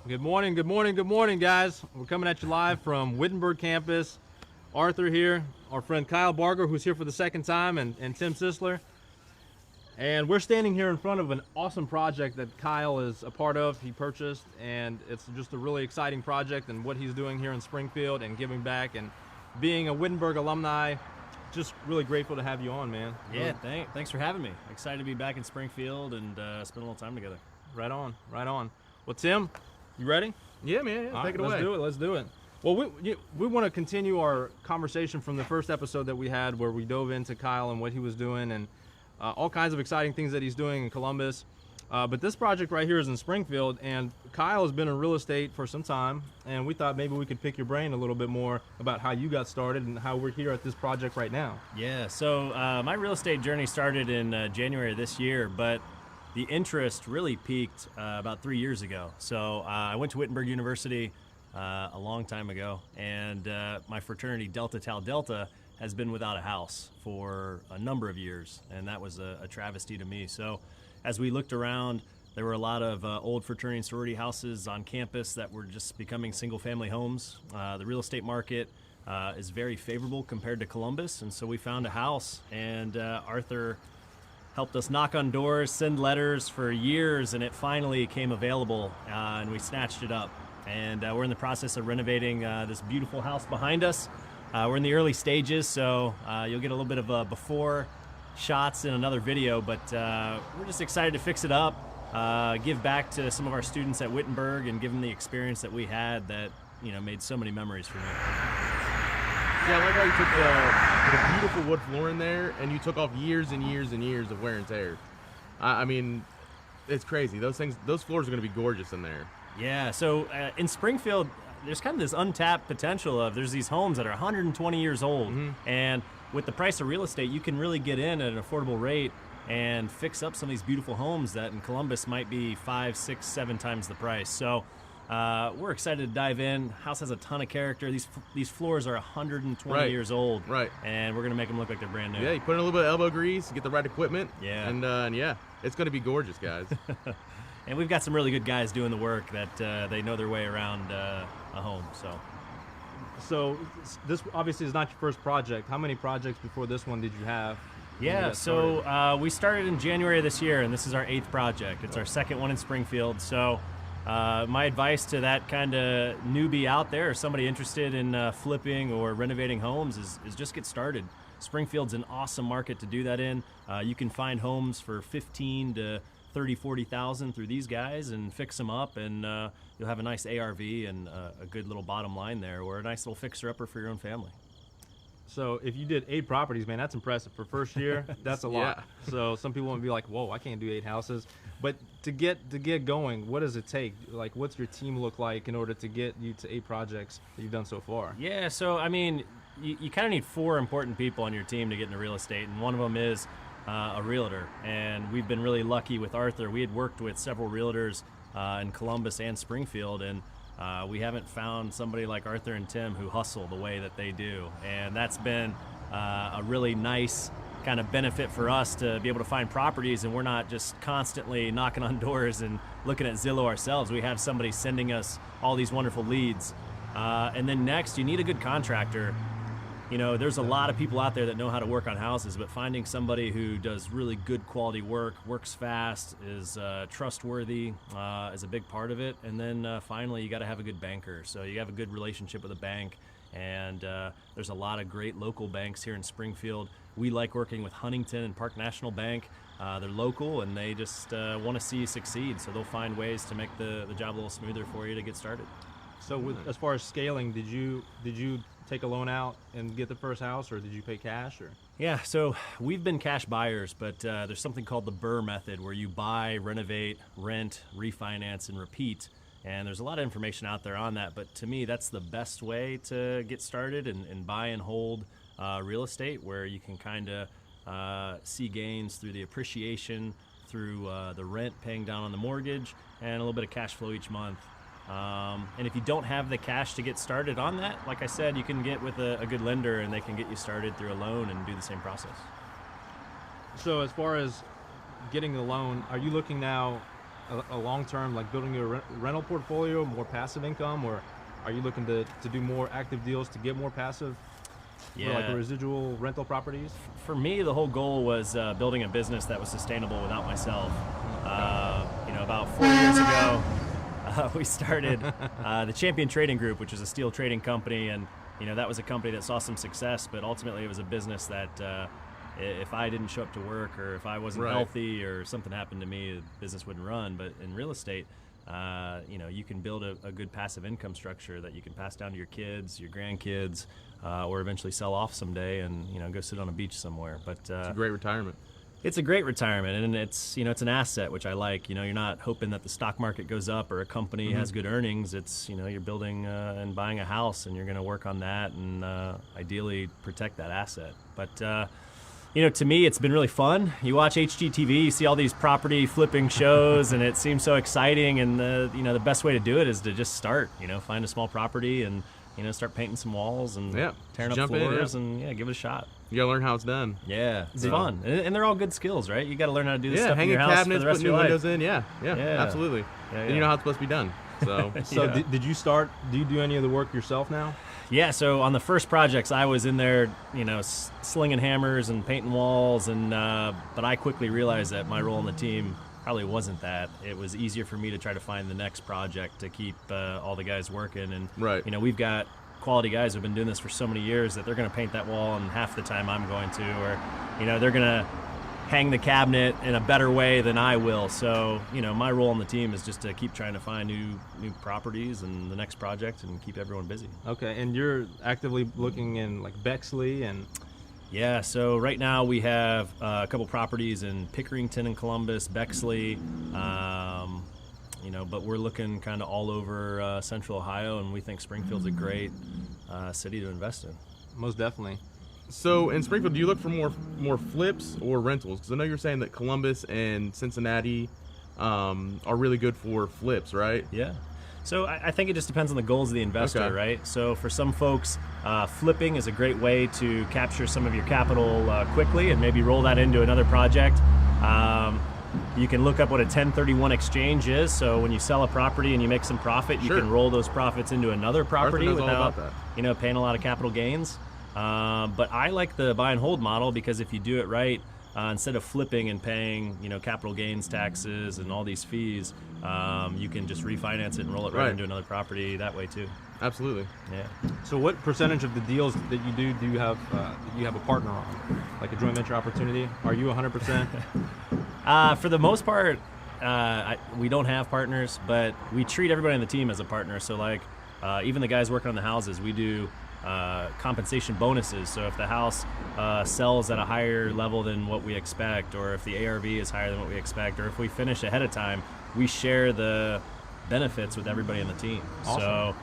Good morning, good morning, good morning, guys. We're coming at you live from Wittenberg campus. Arthur here, our friend Kyle Barger, who's here for the second time, and Tim Sisler. And we're standing here in front of an awesome project that Kyle is a part of, he purchased, and it's just a really exciting project and what he's doing here in Springfield and giving back and being a Wittenberg alumni. Just really grateful to have you on, man. Yeah, thanks for having me. Excited to be back in Springfield and spend a little time together. Right on, right on. Well, Tim, you ready? Yeah, man. Yeah, take it away. Let's do it. Well, we want to continue our conversation from the first episode that we had where we dove into Kyle and what he was doing and all kinds of exciting things that he's doing in Columbus. But this project right here is in Springfield, and Kyle has been in real estate for some time, and we thought maybe we could pick your brain a little bit more about how you got started and how we're here at this project right now. Yeah, so my real estate journey started in January of this year, but the interest really peaked about 3 years ago. So I went to Wittenberg University a long time ago, and my fraternity, Delta Tau Delta, has been without a house for a number of years, and that was a travesty to me. So as we looked around, there were a lot of old fraternity and sorority houses on campus that were just becoming single-family homes. The real estate market is very favorable compared to Columbus, and so we found a house, and Arthur helped us knock on doors, send letters for years, and it finally came available, and we snatched it up. And we're in the process of renovating this beautiful house behind us. We're in the early stages, so you'll get a little bit of before shots in another video, but we're just excited to fix it up, give back to some of our students at Wittenberg and give them the experience that we had that, made so many memories for me. Yeah, I like how you took the beautiful wood flooring there, and you took off years and years and years of wear and tear. I mean, it's crazy. Those floors are going to be gorgeous in there. Yeah, so in Springfield, there's kind of this untapped potential of there's these homes that are 120 years old, and with the price of real estate, you can really get in at an affordable rate and fix up some of these beautiful homes that in Columbus might be 5, 6, 7 times the price. So we're excited to dive in. House has a ton of character. These floors are 120 years old, and we're gonna make them look like they're brand new. Yeah, you put in a little bit of elbow grease, get the right equipment. Yeah, and yeah, it's gonna be gorgeous, guys. And we've got some really good guys doing the work that they know their way around a home. So this obviously is not your first project. How many projects before this one did you have? Yeah, so we started in January of this year, and this is our 8th project. It's our second one in Springfield. So my advice to that kind of newbie out there, or somebody interested in flipping or renovating homes, is just get started. Springfield's an awesome market to do that in. You can find homes for 15 to 30, 40,000 through these guys and fix them up, and you'll have a nice ARV and a good little bottom line there, or a nice little fixer-upper for your own family. So if you did 8 properties, man, that's impressive. For first year, that's a lot. Yeah. So some people would be like, whoa, I can't do 8 houses. But to get going, what does it take? Like, what's your team look like in order to get you to 8 projects that you've done so far? Yeah, so I mean, you kind of need 4 important people on your team to get into real estate, and one of them is a realtor. And we've been really lucky with Arthur. We had worked with several realtors in Columbus and Springfield, and we haven't found somebody like Arthur and Tim who hustle the way that they do. And that's been a really nice kind of benefit for us to be able to find properties, and we're not just constantly knocking on doors and looking at Zillow ourselves. We have somebody sending us all these wonderful leads. And then next, you need a good contractor. There's a lot of people out there that know how to work on houses, but finding somebody who does really good quality work, works fast, is trustworthy is a big part of it. And then finally, you got to have a good banker. So you have a good relationship with a bank, and there's a lot of great local banks here in Springfield. We like working with Huntington and Park National Bank. They're local, and they just want to see you succeed. So they'll find ways to make the job a little smoother for you to get started. So as far as scaling, did you take a loan out and get the first house, or did you pay cash? Or yeah, so we've been cash buyers, but there's something called the BRRRR method, where you buy, renovate, rent, refinance, and repeat. And there's a lot of information out there on that, but to me, that's the best way to get started and buy and hold real estate, where you can kind of see gains through the appreciation, through the rent paying down on the mortgage, and a little bit of cash flow each month. And if you don't have the cash to get started on that, like I said, you can get with a good lender, and they can get you started through a loan and do the same process. So as far as getting the loan, are you looking now a long-term, like building your rental portfolio, more passive income, or are you looking to do more active deals to get more passive, Yeah. like residual rental properties? For me, the whole goal was building a business that was sustainable without myself. About 4 years ago, we started the Champion Trading Group, which is a steel trading company, and that was a company that saw some success, but ultimately it was a business that if I didn't show up to work, or if I wasn't Right. healthy, or something happened to me, the business wouldn't run. But in real estate, you can build a good passive income structure that you can pass down to your kids, your grandkids, or eventually sell off someday and go sit on a beach somewhere. But It's a great retirement. it's a great retirement, and it's an asset, which I like. You're not hoping that the stock market goes up or a company has good earnings. It's you're building and buying a house, and you're going to work on that and ideally protect that asset. But to me, it's been really fun. You watch HGTV, you see all these property flipping shows, and it seems so exciting. And the best way to do it is to just start. Find a small property and start painting some walls and Yeah, tearing up jump in, floors yeah. and give it a shot. You gotta learn how it's done. Yeah, it's fun, and they're all good skills, right? You got to learn how to do this Yeah, stuff in hanging your house for cabinets, the rest putting of new your life. windows in. Yeah, Yeah. absolutely. Yeah, And you yeah. know how it's supposed to be done. So So Yeah. did you do you do any of the work yourself now? Yeah, so on the first projects, I was in there, slinging hammers and painting walls, and but I quickly realized that my role on the team probably wasn't that. It was easier for me to try to find the next project to keep all the guys working. And Right. we've got quality guys who've been doing this for so many years that they're going to paint that wall in half the time I'm going to, or they're going to hang the cabinet in a better way than I will. So my role on the team is just to keep trying to find new properties and the next project and keep everyone busy. Okay, and you're actively looking in like Bexley and Yeah, so right now we have a couple properties in Pickerington and Columbus, Bexley, but we're looking kind of all over Central Ohio, and we think Springfield's a great city to invest in. most definitely. So in Springfield, do you look for more flips or rentals? Because I know you're saying that Columbus and Cincinnati are really good for flips, right? Yeah. So I think it just depends on the goals of the investor, Okay. right? So for some folks, flipping is a great way to capture some of your capital quickly and maybe roll that into another project. You can look up what a 1031 exchange is. So when you sell a property and you make some profit, you Sure. can roll those profits into another property knows all without about paying a lot of capital gains. But I like the buy and hold model because if you do it right, instead of flipping and paying capital gains taxes and all these fees, you can just refinance it and roll it right Right. into another property that way too. Absolutely. Yeah. So what percentage of the deals that you do you have a partner on, like a joint venture opportunity? Are you 100%? For the most part, we don't have partners, but we treat everybody on the team as a partner. So like even the guys working on the houses, we do compensation bonuses. So if the house sells at a higher level than what we expect, or if the ARV is higher than what we expect, or if we finish ahead of time, we share the benefits with everybody on the team. Awesome. So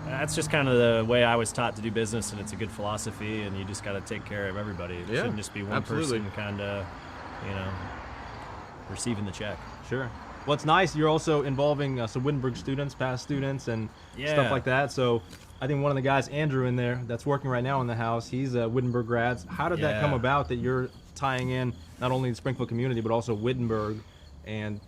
that's just kind of the way I was taught to do business, and it's a good philosophy, and you just got to take care of everybody. It Yeah, shouldn't just be one absolutely. person kind of, receiving the check. Sure. Well, it's nice. You're also involving some Wittenberg students, past students, and Yeah. stuff like that. So I think one of the guys, Andrew, in there that's working right now in the house, he's a Wittenberg grad. How did that come Yeah. about that you're tying in not only the Springfield community but also Wittenberg, and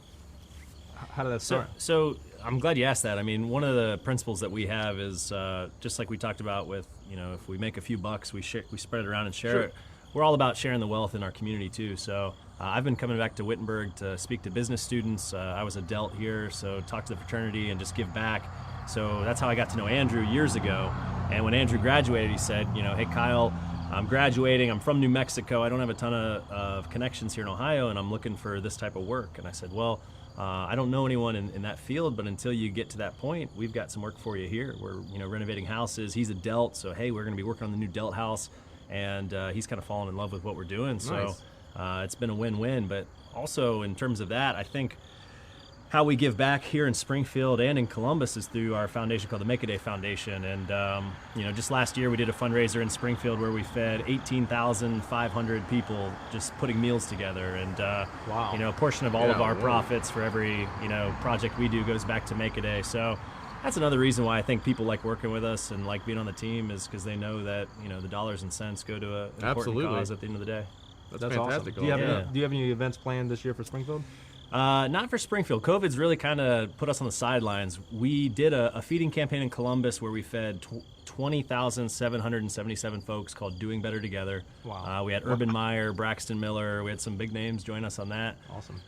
how did that start? So I'm glad you asked that. I mean, one of the principles that we have is just like we talked about with, if we make a few bucks, we spread it around and share Sure. it. We're all about sharing the wealth in our community too. So I've been coming back to Wittenberg to speak to business students. I was a Delt here, so talk to the fraternity and just give back. So that's how I got to know Andrew years ago. And when Andrew graduated, he said, hey, Kyle, I'm graduating. I'm from New Mexico. I don't have a ton of connections here in Ohio, and I'm looking for this type of work. And I said, well, I don't know anyone in that field, but until you get to that point, we've got some work for you here. We're renovating houses. He's a Delt, so hey, we're going to be working on the new Delt house, and he's kind of fallen in love with what we're doing. So it's been a win-win. But also in terms of that, I think how we give back here in Springfield and in Columbus is through our foundation called the Make a Day Foundation. And just last year we did a fundraiser in Springfield where we fed 18,500 people just putting meals together. And Wow. a portion of all of Yeah, our whoa. profits for every project we do goes back to Make a Day. So that's another reason why I think people like working with us and like being on the team is because they know that the dollars and cents go to an important Absolutely. cause at the end of the day. That's Awesome. fantastic. Do you have Yeah. any events planned this year for Springfield? Not for Springfield. COVID's really kind of put us on the sidelines. We did a feeding campaign in Columbus where we fed 20,777 folks called Doing Better Together. Wow. We had Urban Meyer, Braxton Miller. We had some big names join us on that. Awesome.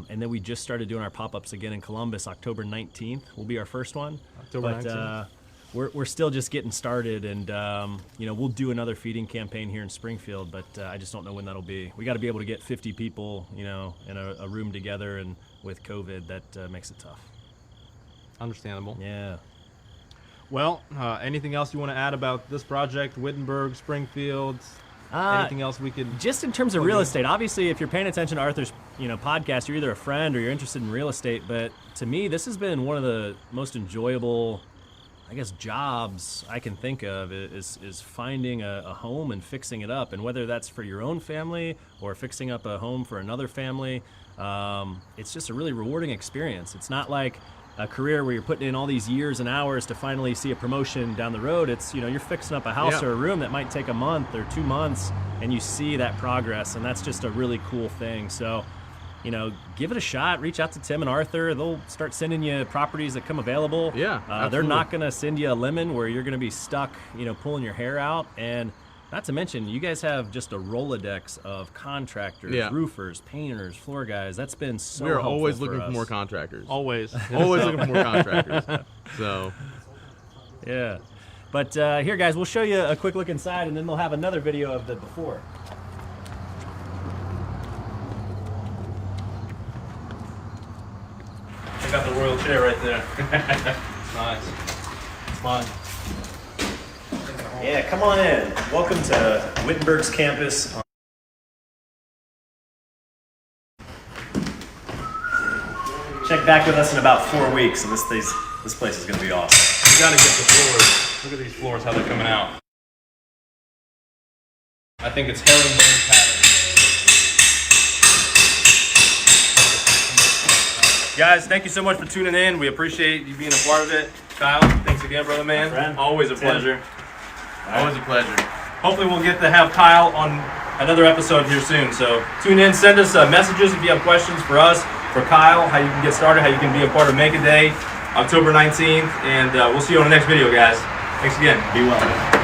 And then we just started doing our pop-ups again in Columbus. October 19th will be our first one. October 19th. We're still just getting started, and we'll do another feeding campaign here in Springfield, but I just don't know when that'll be. We got to be able to get 50 people, in a room together, and with COVID, that makes it tough. Understandable. Yeah. Well, anything else you want to add about this project, Wittenberg, Springfield? Anything else we could? Just in terms of real estate, obviously, if you're paying attention to Arthur's, podcast, you're either a friend or you're interested in real estate. But to me, this has been one of the most enjoyable, jobs I can think of is finding a home and fixing it up. And whether that's for your own family or fixing up a home for another family, it's just a really rewarding experience. It's not like a career where you're putting in all these years and hours to finally see a promotion down the road. It's, you're fixing up a house or a room that might take a month or 2 months, and you see that progress, and that's just a really cool thing. So, give it a shot. Reach out to Tim and Arthur. They'll start sending you properties that come available. Yeah, they're not going to send you a lemon where you're going to be stuck, pulling your hair out. And not to mention, you guys have just a Rolodex of contractors, roofers, painters, floor guys. That's been so We're helpful always for looking for us. more contractors. Always. Always looking for more contractors. So, yeah. But here, guys, we'll show you a quick look inside, and then they'll have another video of the before. Check out the royal chair right there. It's nice. It's fun. Yeah, come on in. Welcome to Wittenberg's campus. Check back with us in about 4 weeks, and this place is going to be awesome. You gotta get the floors. Look at these floors, how they're coming out. I think it's herringbone pattern. Guys, thank you so much for tuning in. We appreciate you being a part of it. Kyle, thanks again, brother man. friend. Always a Tim. pleasure. always a pleasure. Hopefully we'll get to have Kyle on another episode here soon. So tune in, send us messages if you have questions for us, for Kyle, how you can get started, how you can be a part of Make a Day, October 19th. And we'll see you on the next video, guys. Thanks again. Be well.